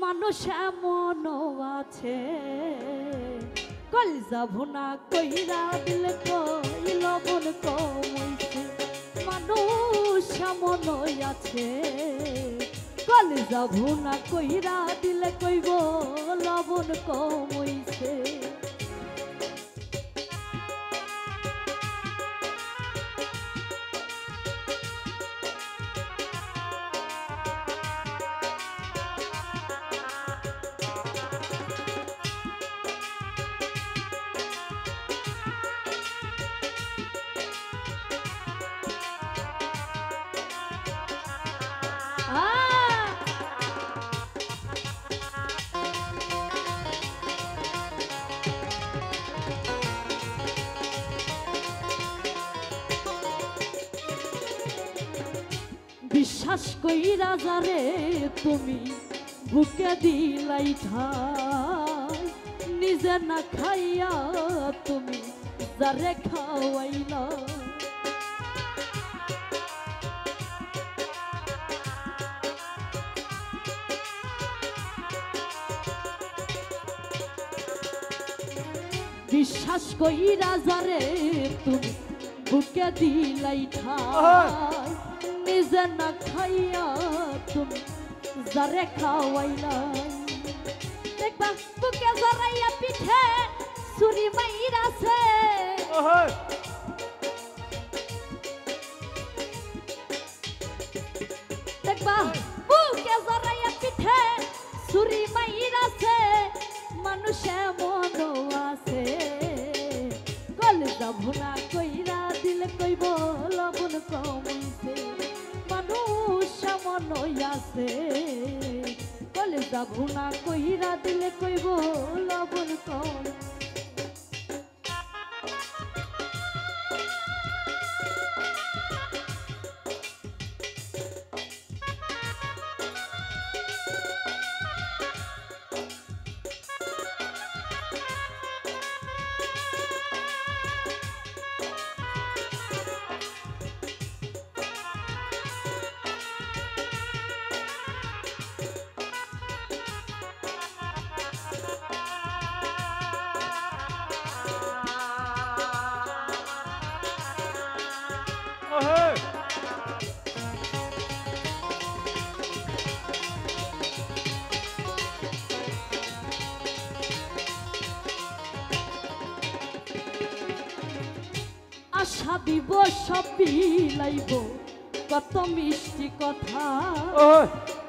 মানুষ এমনও আছে কলিজা ভুনা কইরা দিল কই লবণ কমইছে। মানুষ এমনই আছে কলিজা ভুনা কইরা দিল কইব লবণ কমইছে। বিশ্বাস কইরা যারে তুমি বুকে দিলাই ঠাই, নিজে না খাইয়া তুমি যারে খাওয়াইলা। বিশ্বাস কইরা যারে তুমি বুকে দিলাই ঠাই, নিজে না খাইয়া তুমি যারে খাওয়াইলাই। দেখবা বুকে জড়াইয়া পিঠে ছুরি মাইরাছে, দেখবা বুকে জড়াইয়া পিঠে ছুরি মাইরাছে। মানুষ এমনও আছে কলিজা ভুনা কইরা দিলে কইব লবণ কমইছে। মানুষ এমনই আছে কলিজা ভুনা কইরা দিলে কইব লবণ কম। আশা দিব সব বিলাইব কত মিষ্টি কথা,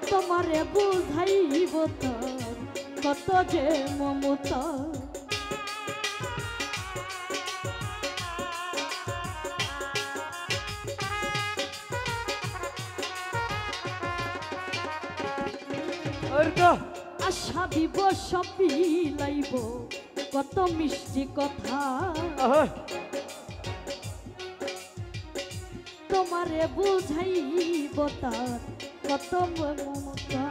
তোমারে বুঝাইব তার কত যে মমতা। আশা দিব সব বিলাইব কত মিষ্টি কথা, তোমারে বুঝাইব তার কত মমতা।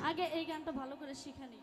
আগে এই গানটা ভালো করে শিখে নি।